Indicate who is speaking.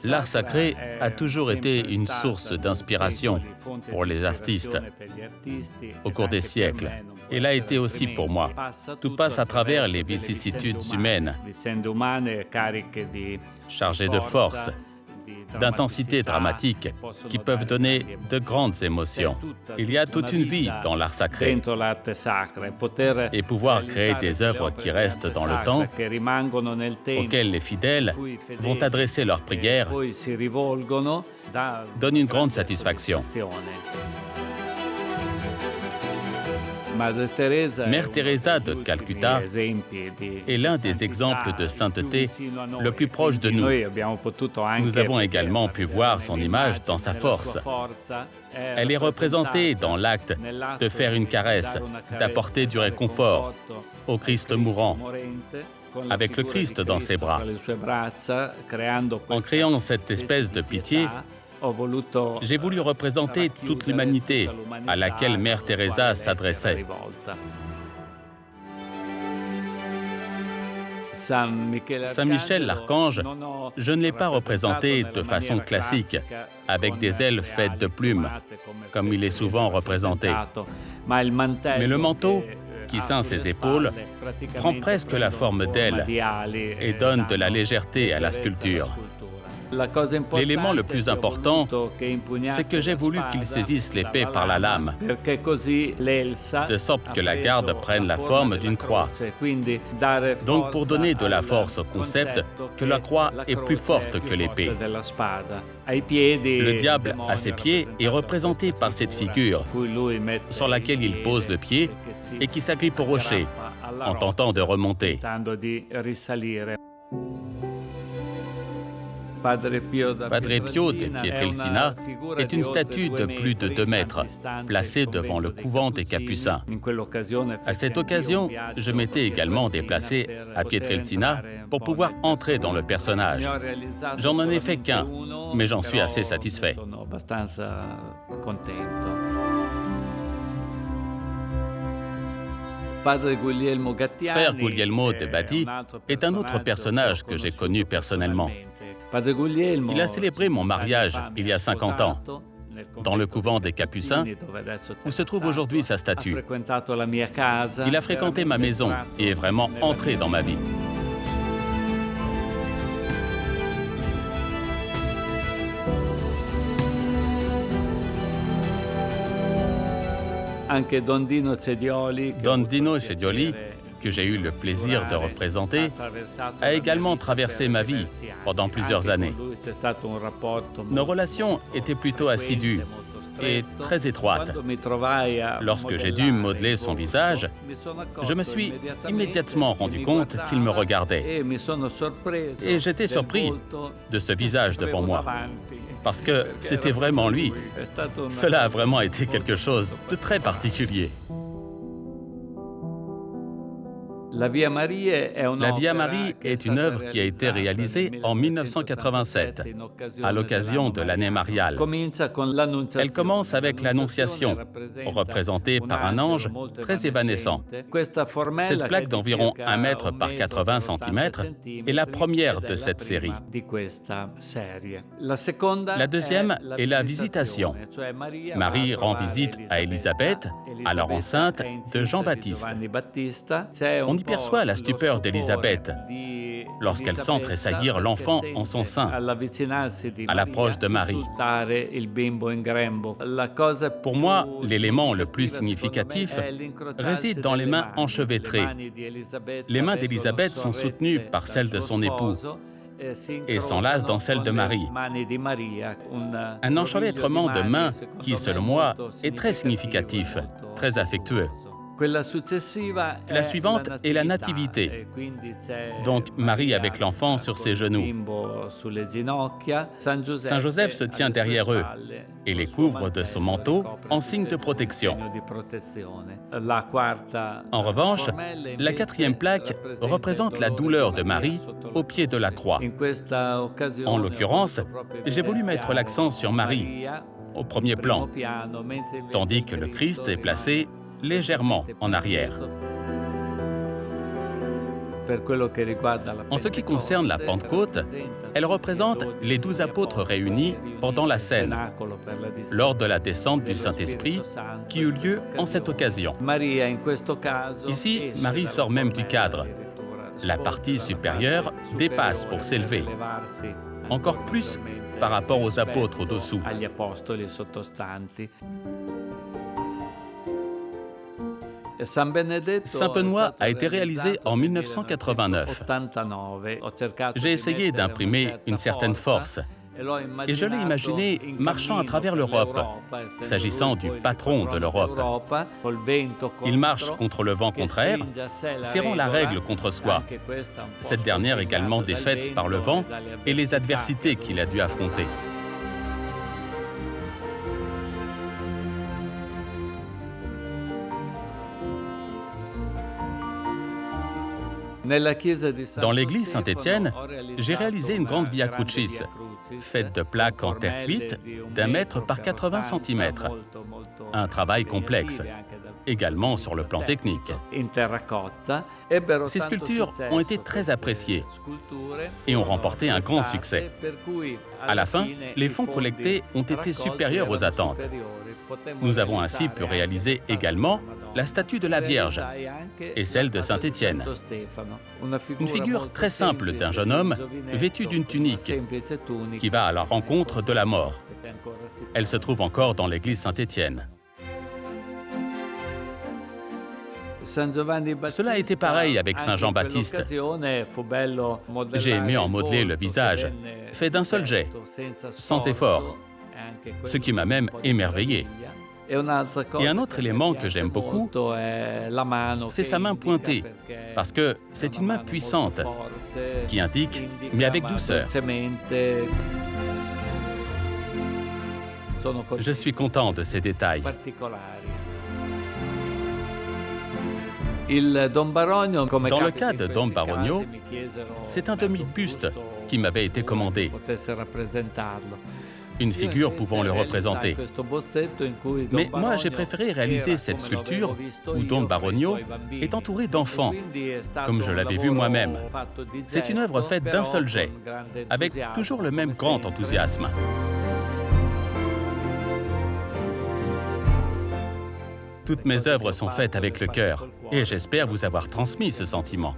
Speaker 1: L'art sacré a toujours été une source d'inspiration pour les artistes au cours des siècles. Et l'a été aussi pour moi. Tout passe à travers les vicissitudes humaines, chargées de force, d'intensité dramatique, qui peuvent donner de grandes émotions. Il y a toute une vie dans l'art sacré. Et pouvoir créer des œuvres qui restent dans le temps, auxquelles les fidèles vont adresser leurs prières, donne une grande satisfaction. Mère Teresa de Calcutta est l'un des exemples de sainteté le plus proche de nous. Nous avons également pu voir son image dans sa force. Elle est représentée dans l'acte de faire une caresse, d'apporter du réconfort au Christ mourant, avec le Christ dans ses bras. En créant cette espèce de pitié, j'ai voulu représenter toute l'humanité à laquelle Mère Teresa s'adressait. Saint Michel l'Archange, je ne l'ai pas représenté de façon classique, avec des ailes faites de plumes, comme il est souvent représenté. Mais le manteau qui ceint ses épaules prend presque la forme d'ailes et donne de la légèreté à la sculpture. L'élément le plus important, c'est que j'ai voulu qu'il saisisse l'épée par la lame, de sorte que la garde prenne la forme d'une croix. Donc pour donner de la force au concept que la croix est plus forte que l'épée. Le diable, à ses pieds, est représenté par cette figure, sur laquelle il pose le pied et qui s'agrippe au rocher, en tentant de remonter. Padre Pio de Pietrelcina est une statue de plus de 2 mètres, placée devant le couvent des Capucins. À cette occasion, je m'étais également déplacé à Pietrelcina pour pouvoir entrer dans le personnage. J'en ai fait qu'un, mais j'en suis assez satisfait. Frère Guglielmo de Badi est un autre personnage que j'ai connu personnellement. Il a célébré mon mariage il y a 50 ans, dans le couvent des Capucins, où se trouve aujourd'hui sa statue. Il a fréquenté ma maison et est vraiment entré dans ma vie. Don Dino Cedioli, que j'ai eu le plaisir de représenter, a également traversé ma vie pendant plusieurs années. Nos relations étaient plutôt assidues et très étroites. Lorsque j'ai dû modeler son visage, je me suis immédiatement rendu compte qu'il me regardait. Et j'étais surpris de ce visage devant moi, parce que c'était vraiment lui. Cela a vraiment été quelque chose de très particulier. La Via Marie est une œuvre qui a été réalisée en 1987, à l'occasion de l'année mariale. Elle commence avec l'Annonciation, représentée par un ange très évanescent. Cette plaque d'environ 1 mètre par 80 cm est la première de cette série. La deuxième est la Visitation. Marie rend visite à Élisabeth, alors enceinte de Jean-Baptiste. On y perçoit la stupeur d'Élisabeth lorsqu'elle sent tressaillir l'enfant en son sein à l'approche de Marie. Pour moi, l'élément le plus significatif réside dans les mains enchevêtrées. Les mains d'Élisabeth sont soutenues par celles de son époux et s'enlacent dans celles de Marie. Un enchevêtrement de mains qui, selon moi, est très significatif, très affectueux. La suivante est la Nativité. Donc Marie avec l'enfant sur ses genoux. Saint Joseph se tient derrière eux et les couvre de son manteau en signe de protection. En revanche, la 4e plaque représente la douleur de Marie au pied de la croix. En l'occurrence, j'ai voulu mettre l'accent sur Marie, au premier plan, tandis que le Christ est placé légèrement en arrière. En ce qui concerne la Pentecôte, elle représente les 12 apôtres réunis pendant la scène, lors de la descente du Saint-Esprit qui eut lieu en cette occasion. Ici, Marie sort même du cadre. La partie supérieure dépasse pour s'élever, encore plus par rapport aux apôtres au-dessous. Saint Benoît a été réalisé en 1989. J'ai essayé d'imprimer une certaine force et je l'ai imaginé marchant à travers l'Europe, s'agissant du patron de l'Europe. Il marche contre le vent contraire, serrant la règle contre soi, cette dernière également défaite par le vent et les adversités qu'il a dû affronter. Dans l'église Saint-Étienne, j'ai réalisé une grande Via Crucis, faite de plaques en terre cuite d'1 mètre par 80 cm. Un travail complexe, également sur le plan technique. Ces sculptures ont été très appréciées et ont remporté un grand succès. À la fin, les fonds collectés ont été supérieurs aux attentes. Nous avons ainsi pu réaliser également la statue de la Vierge et celle de Saint-Étienne. Une figure très simple d'un jeune homme vêtu d'une tunique qui va à la rencontre de la mort. Elle se trouve encore dans l'église Saint-Étienne. Cela a été pareil avec Saint Jean-Baptiste. J'ai aimé en modeler le visage, fait d'un seul jet, sans effort, ce qui m'a même émerveillé. Et un autre élément que j'aime beaucoup, c'est sa main pointée, parce que c'est une main puissante qui indique, mais avec douceur. Je suis content de ces détails. Dans le cas de Don Baronio, c'est un demi-buste qui m'avait été commandé, une figure pouvant le représenter. Mais moi, j'ai préféré réaliser cette sculpture où Don Baronio est entouré d'enfants, comme je l'avais vu moi-même. C'est une œuvre faite d'un seul jet, avec toujours le même grand enthousiasme. Toutes mes œuvres sont faites avec le cœur, et j'espère vous avoir transmis ce sentiment.